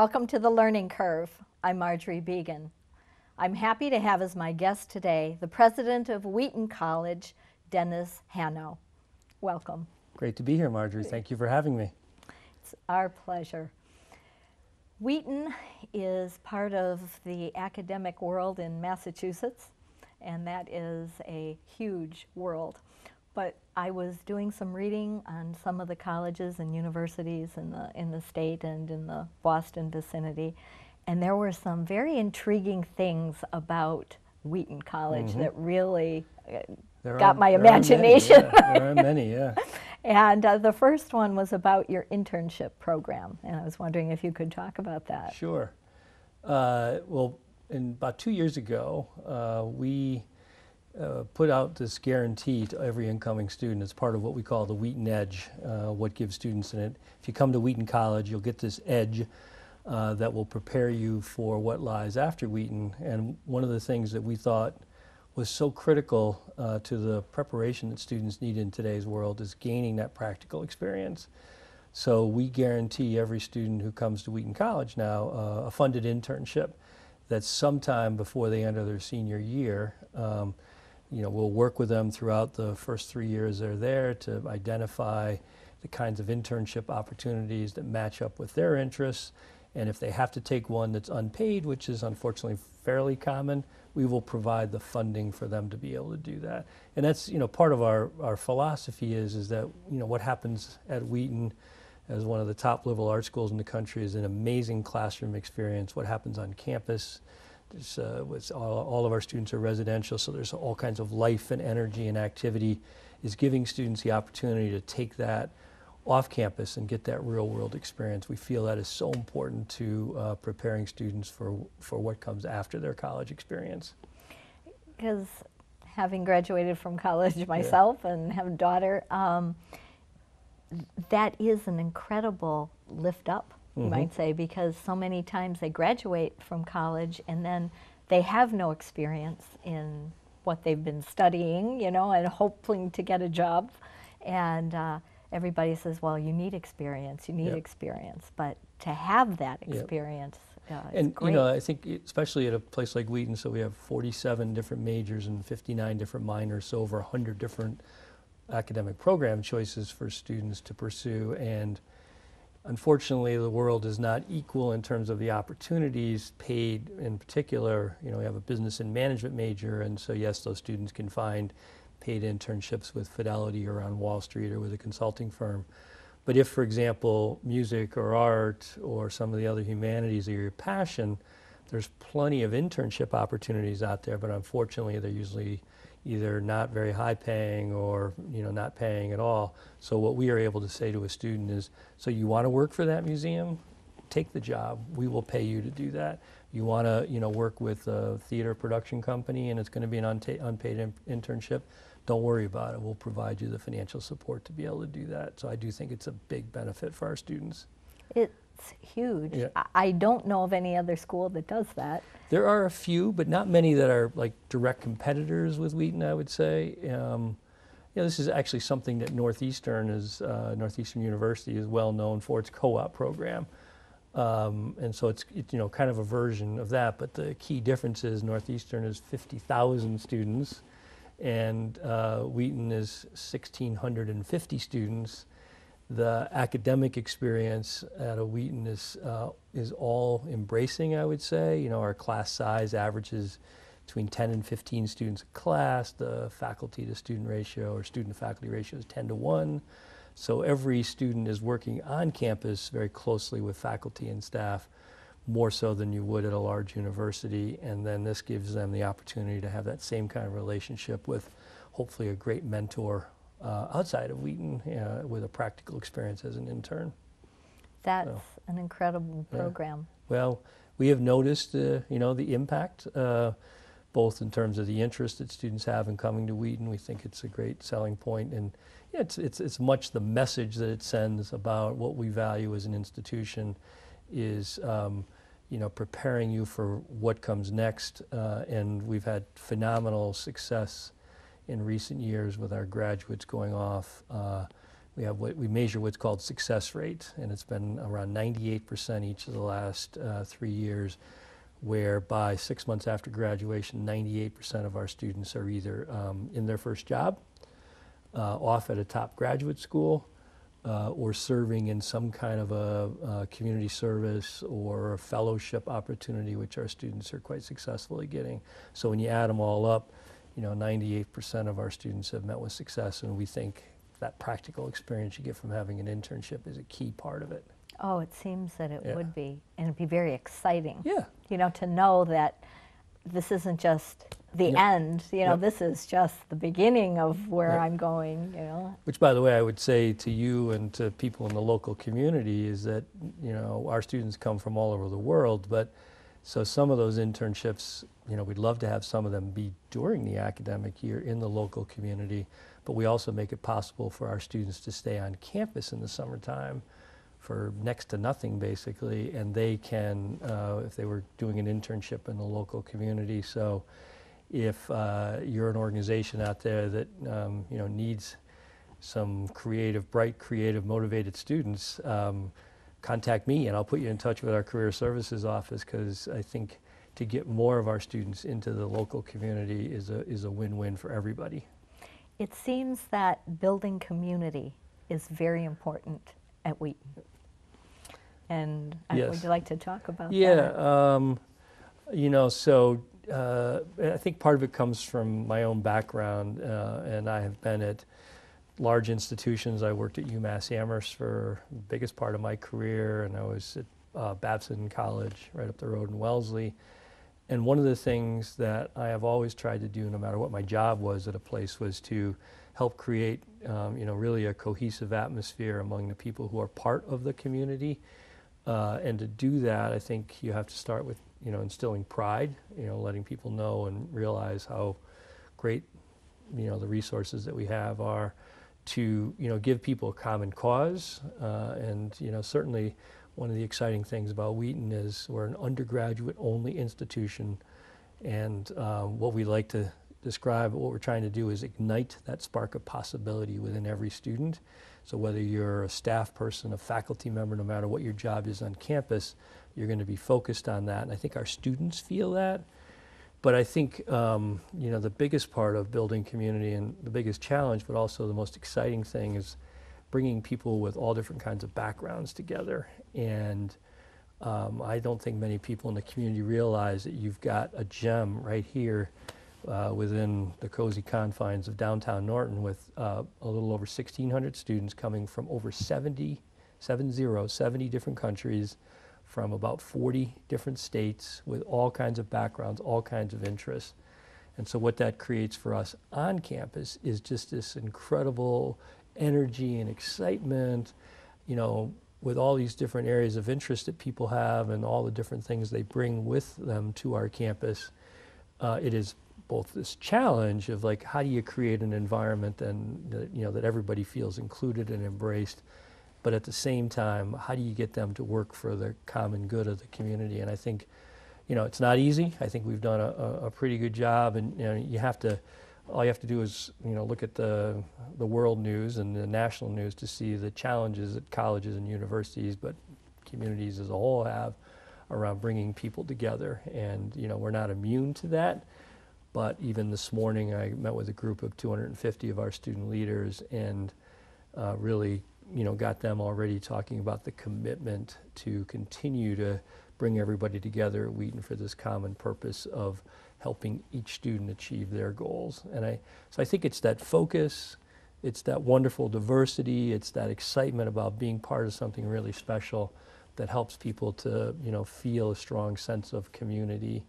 Welcome to the Learning Curve. I'm Marjorie Began. I'm happy to have as my guest today the president of Wheaton College, Dennis Hanno. Welcome. Great to be here, Marjorie. Thank you for having me. It's our pleasure. Wheaton is part of the academic world in Massachusetts, and that is a huge world. But I was doing some reading on some of the colleges and universities in the state and in the Boston vicinity, and there were some very intriguing things about Wheaton College that really got my imagination. There are many, yeah. And the first one was about your internship program, and I was wondering if you could talk about that. Sure. Well, about 2 years ago, we put out this guarantee to every incoming student as part of what we call the Wheaton Edge, what gives students in it. If you come to Wheaton College, you'll get this edge that will prepare you for what lies after Wheaton. And one of the things that we thought was so critical to the preparation that students need in today's world is gaining that practical experience. So we guarantee every student who comes to Wheaton College now a funded internship that's sometime before they enter their senior year. We'll work with them throughout the first 3 years they're there to identify the kinds of internship opportunities that match up with their interests. And if they have to take one that's unpaid, which is unfortunately fairly common, we will provide the funding for them to be able to do that. And that's, part of our philosophy is that, what happens at Wheaton as one of the top liberal arts schools in the country is an amazing classroom experience. What happens on campus, all of our students are residential, so there's all kinds of life and energy and activity, is giving students the opportunity to take that off campus and get that real world experience. We feel that is so important to preparing students for what comes after their college experience. Because having graduated from college myself and have a daughter, that is an incredible lift up, you might say, because so many times they graduate from college and then they have no experience in what they've been studying, and hoping to get a job. And everybody says, well, you need experience, experience. But to have that experience is great. And, I think especially at a place like Wheaton, so we have 47 different majors and 59 different minors, so over 100 different academic program choices for students to pursue. And unfortunately, the world is not equal in terms of the opportunities paid. In particular, we have a business and management major, and so yes, those students can find paid internships with Fidelity or on Wall Street or with a consulting firm. But if, for example, music or art or some of the other humanities are your passion, there's plenty of internship opportunities out there, but unfortunately they're usually either not very high paying or not paying at all. So what we are able to say to a student is, so you want to work for that museum? Take the job. We will pay you to do that. You want to work with a theater production company and it's going to be an unpaid internship? Don't worry about it. We'll provide you the financial support to be able to do that. So I do think it's a big benefit for our students. It's huge. Yeah. I don't know of any other school that does that. There are a few, but not many that are like direct competitors with Wheaton, I would say. This is actually something that Northeastern University is well known for, its co-op program. And so it's kind of a version of that, but the key difference is Northeastern is 50,000 students and Wheaton is 1,650 students. The academic experience at a Wheaton is all embracing, I would say. Our class size averages between 10 and 15 students a class. The faculty to student ratio or student to faculty ratio is 10 to 1. So every student is working on campus very closely with faculty and staff, more so than you would at a large university. And then this gives them the opportunity to have that same kind of relationship with hopefully a great mentor outside of Wheaton with a practical experience as an intern. That's an incredible program. Well, we have noticed the impact, both in terms of the interest that students have in coming to Wheaton. We think it's a great selling point, and it's much the message that it sends about what we value as an institution is preparing you for what comes next, and we've had phenomenal success in recent years with our graduates going off we measure what's called success rate, and it's been around 98% each of the last 3 years, where by 6 months after graduation, 98% of our students are either in their first job, off at a top graduate school, or serving in some kind of a community service or a fellowship opportunity, which our students are quite successfully getting. So when you add them all up, 98% of our students have met with success, and we think that practical experience you get from having an internship is a key part of it. Oh, it seems that it Yeah. would be, and it'd be very exciting. Yeah. To know that this isn't just the Yep. end, Yep. this is just the beginning of where Yep. I'm going, Which, by the way, I would say to you and to people in the local community is that, our students come from all over the world, but so some of those internships, we'd love to have some of them be during the academic year in the local community, but we also make it possible for our students to stay on campus in the summertime for next to nothing, basically, and they can, if they were doing an internship in the local community. So if you're an organization out there that needs some bright, creative, motivated students, contact me and I'll put you in touch with our Career Services office, because I think to get more of our students into the local community is a win-win for everybody. It seems that building community is very important at Wheaton. And Yes. would you like to talk about that? Yeah, so I think part of it comes from my own background, and I have been at large institutions. I worked at UMass Amherst for the biggest part of my career, and I was at Babson College right up the road in Wellesley. And one of the things that I have always tried to do, no matter what my job was at a place, was to help create, really a cohesive atmosphere among the people who are part of the community. And to do that, I think you have to start with, instilling pride, letting people know and realize how great, the resources that we have are, to, give people a common cause. And, certainly one of the exciting things about Wheaton is we're an undergraduate-only institution. And what we like to describe, what we're trying to do is ignite that spark of possibility within every student. So whether you're a staff person, a faculty member, no matter what your job is on campus, you're going to be focused on that. And I think our students feel that. But I think, the biggest part of building community and the biggest challenge, but also the most exciting thing, is bringing people with all different kinds of backgrounds together. And I don't think many people in the community realize that you've got a gem right here within the cozy confines of downtown Norton, with a little over 1,600 students coming from over 70 different countries, from about 40 different states, with all kinds of backgrounds, all kinds of interests. And so what that creates for us on campus is just this incredible energy and excitement, with all these different areas of interest that people have and all the different things they bring with them to our campus. It is both this challenge of, like, how do you create an environment and that everybody feels included and embraced, but at the same time, how do you get them to work for the common good of the community? And I think, it's not easy. I think we've done a pretty good job, and all you have to do is look at the world news and the national news to see the challenges that colleges and universities, but communities as a whole, have around bringing people together. And we're not immune to that. But even this morning, I met with a group of 250 of our student leaders, and really, got them already talking about the commitment to continue to bring everybody together at Wheaton for this common purpose of helping each student achieve their goals. And so I think it's that focus, it's that wonderful diversity, it's that excitement about being part of something really special that helps people to, feel a strong sense of community.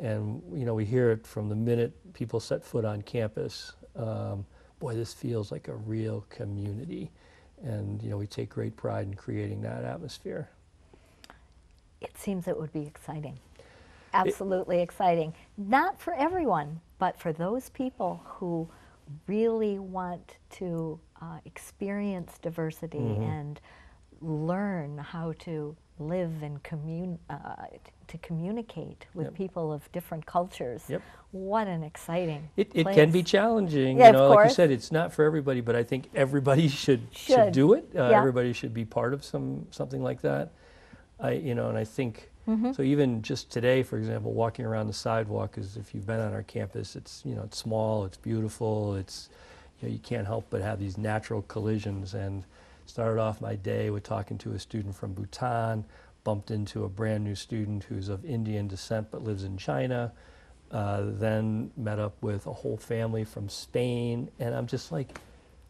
And, we hear it from the minute people set foot on campus. Boy, this feels like a real community. And, we take great pride in creating that atmosphere. It seems it would be exciting. Absolutely exciting. Not for everyone, but for those people who really want to experience diversity and learn how to live and to communicate with Yep. people of different cultures. Yep. What an exciting It place. can be challenging, Yeah, you know, of like you course. said, it's not for everybody, but I think everybody should Should. do it. Yeah. Everybody should be part of something like that. And I think, Mm-hmm. so even just today, for example, walking around the sidewalk, is if you've been on our campus, it's, it's small, it's beautiful, it's, you can't help but have these natural collisions. And started off my day with talking to a student from Bhutan, bumped into a brand new student who's of Indian descent but lives in China, then met up with a whole family from Spain, and I'm just like,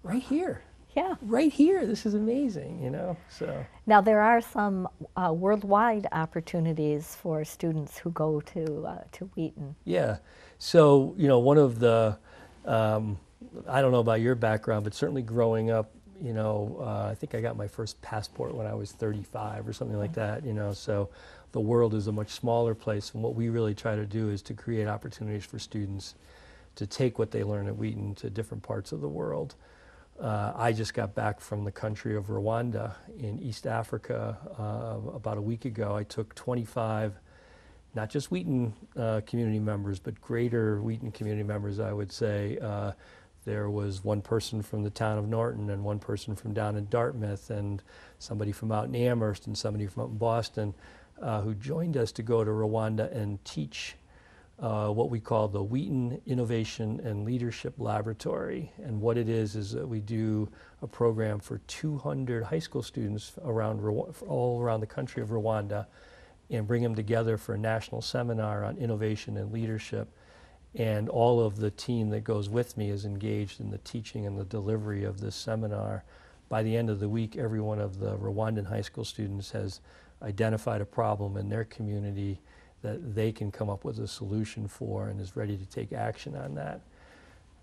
right here. Yeah. Right here, this is amazing, so. Now there are some worldwide opportunities for students who go to Wheaton. Yeah, so, one of the, I don't know about your background, but certainly growing up, I think I got my first passport when I was 35 or something like that, so the world is a much smaller place, and what we really try to do is to create opportunities for students to take what they learn at Wheaton to different parts of the world. I just got back from the country of Rwanda in East Africa about a week ago. I took 25, not just Wheaton community members, but greater Wheaton community members, I would say. There was one person from the town of Norton and one person from down in Dartmouth and somebody from out in Amherst and somebody from out in Boston who joined us to go to Rwanda and teach what we call the Wheaton Innovation and Leadership Laboratory. And what it is that we do a program for 200 high school students all around the country of Rwanda and bring them together for a national seminar on innovation and leadership. And all of the team that goes with me is engaged in the teaching and the delivery of this seminar. By the end of the week, every one of the Rwandan high school students has identified a problem in their community that they can come up with a solution for and is ready to take action on that.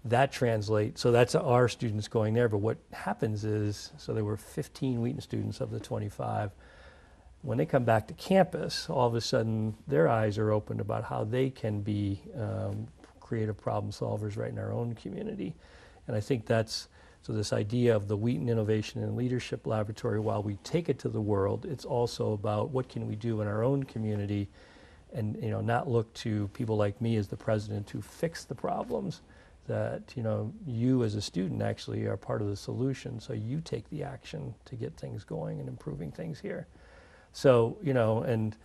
That translates, so that's our students going there, but what happens is, so there were 15 Wheaton students of the 25. When they come back to campus, all of a sudden their eyes are opened about how they can be creative problem solvers right in our own community. And I think that's, so this idea of the Wheaton Innovation and Leadership Laboratory, while we take it to the world, it's also about what can we do in our own community and not look to people like me as the president to fix the problems, that you as a student actually are part of the solution, so you take the action to get things going and improving things here. So, and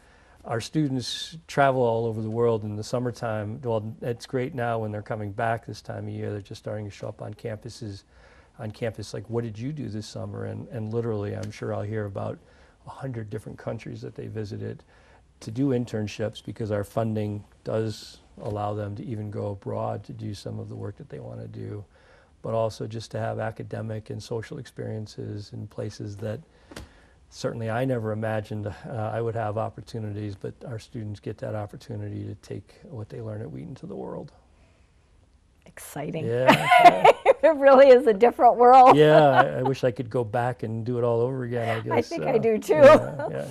our students travel all over the world in the summertime. Well, it's great now when they're coming back this time of year. They're just starting to show up on campus, like, what did you do this summer? And literally, I'm sure I'll hear about 100 different countries that they visited to do internships, because our funding does allow them to even go abroad to do some of the work that they want to do, but also just to have academic and social experiences in places that certainly I never imagined I would have opportunities, but our students get that opportunity to take what they learn at Wheaton to the world. Exciting. Yeah. It really is a different world. Yeah, I wish I could go back and do it all over again, I guess. I think I do too. Yeah.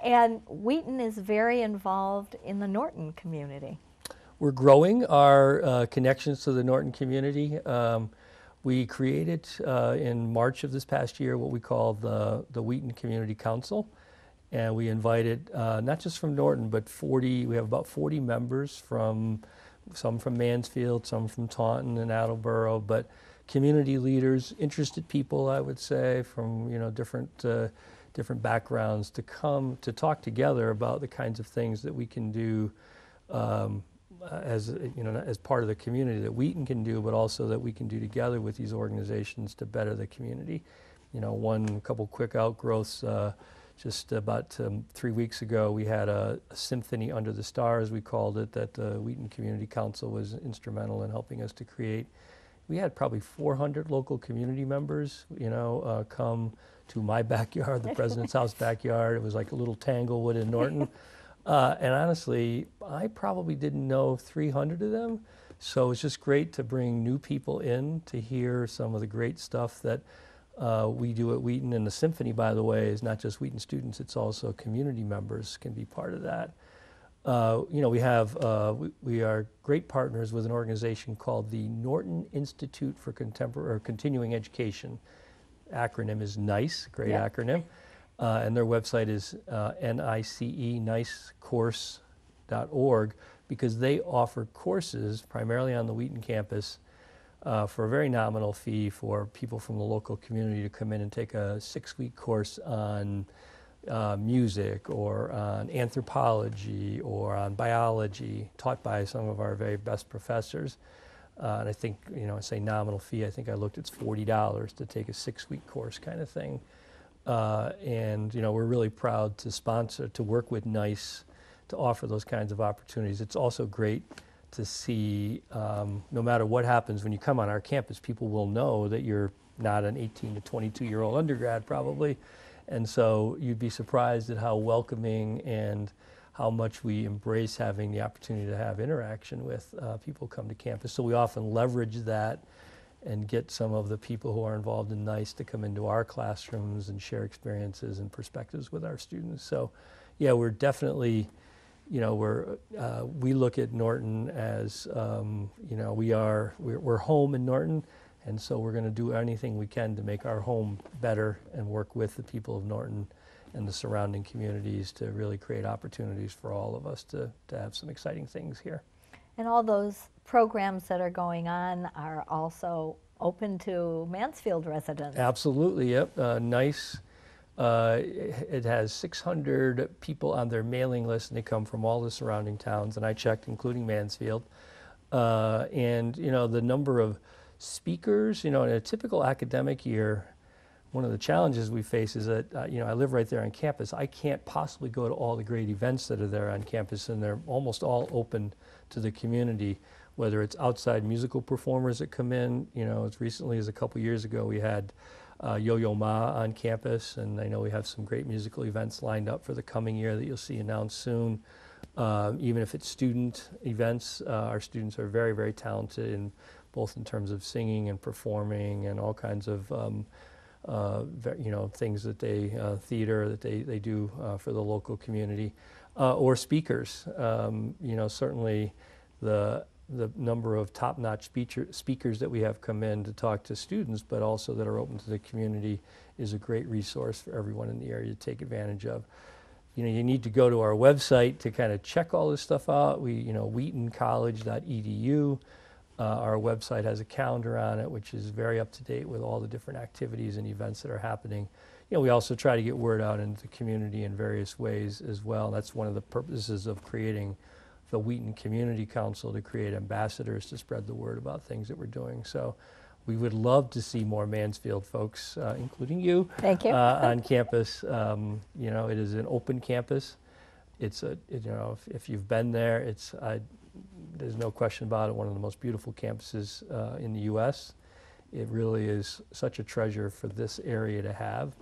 And Wheaton is very involved in the Norton community. We're growing our connections to the Norton community. We created in March of this past year what we call the Wheaton Community Council. And we invited, not just from Norton, but we have about 40 members, some from Mansfield, some from Taunton and Attleboro, but community leaders, interested people, I would say, from different backgrounds to come to talk together about the kinds of things that we can do as part of the community that Wheaton can do, but also that we can do together with these organizations to better the community. Couple quick outgrowths. Just about 3 weeks ago, we had a symphony under the stars, we called it, that the Wheaton Community Council was instrumental in helping us to create. We had probably 400 local community members, come to my backyard, the President's House backyard. It was like a little Tanglewood in Norton. And honestly, I probably didn't know 300 of them. So it's just great to bring new people in to hear some of the great stuff that we do at Wheaton. And the symphony, by the way, is not just Wheaton students, it's also community members can be part of that. We are great partners with an organization called the Norton Institute for Continuing Education. Acronym is NICE, great acronym. and their website is nicecourse.org, because they offer courses primarily on the Wheaton campus for a very nominal fee for people from the local community to come in and take a 6-week course on music or on anthropology or on biology, taught by some of our very best professors. And I think, I say nominal fee, I think I looked, it's $40 to take a 6-week course kind of thing. And we're really proud to work with NICE to offer those kinds of opportunities. It's also great to see, no matter what happens when you come on our campus, people will know that you're not an 18 to 22-year-old undergrad probably. And so you'd be surprised at how welcoming and how much we embrace having the opportunity to have interaction with people come to campus. So we often leverage that and get some of the people who are involved in NICE to come into our classrooms and share experiences and perspectives with our students. So yeah, we're definitely, we look at Norton as, we're home in Norton, and so we're going to do anything we can to make our home better and work with the people of Norton and the surrounding communities to really create opportunities for all of us to have some exciting things here. And all those programs that are going on are also open to Mansfield residents. Absolutely, yep. NICE, it has 600 people on their mailing list, and they come from all the surrounding towns, and I checked, including Mansfield. And, the number of speakers, in a typical academic year, one of the challenges we face is that, I live right there on campus. I can't possibly go to all the great events that are there on campus, and they're almost all open to the community, whether it's outside musical performers that come in. As recently as a couple years ago, we had Yo-Yo Ma on campus, and I know we have some great musical events lined up for the coming year that you'll see announced soon. Even if it's student events, our students are very, very talented, both in terms of singing and performing and all kinds of things that theater that they do for the local community, or speakers. Certainly the number of top-notch speakers that we have come in to talk to students, but also that are open to the community, is a great resource for everyone in the area to take advantage of. You need to go to our website to kind of check all this stuff out. wheatoncollege.edu. Our website has a calendar on it, which is very up to date with all the different activities and events that are happening. We also try to get word out into the community in various ways as well. That's one of the purposes of creating the Wheaton Community Council, to create ambassadors to spread the word about things that we're doing. So we would love to see more Mansfield folks, including you, Thank you. On campus. It is an open campus. It's if you've been there, there's no question about it, one of the most beautiful campuses in the U.S. It really is such a treasure for this area to have,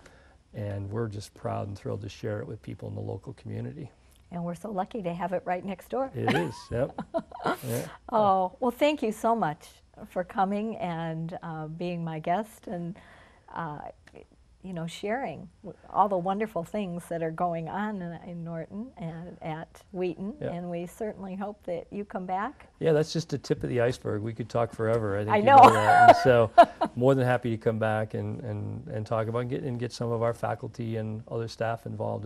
and we're just proud and thrilled to share it with people in the local community. And we're so lucky to have it right next door. It is, yep. Yeah. Oh, well, thank you so much for coming and being my guest, and sharing all the wonderful things that are going on in Norton and at Wheaton. Yep. And we certainly hope that you come back. Yeah, that's just the tip of the iceberg. We could talk forever. I think I know. You know that. And so more than happy to come back and talk about and get some of our faculty and other staff involved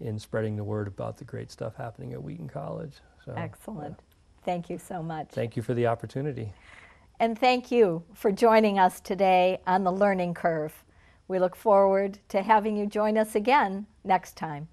in spreading the word about the great stuff happening at Wheaton College. So, excellent. Thank you so much. Thank you for the opportunity. And thank you for joining us today on The Learning Curve. We look forward to having you join us again next time.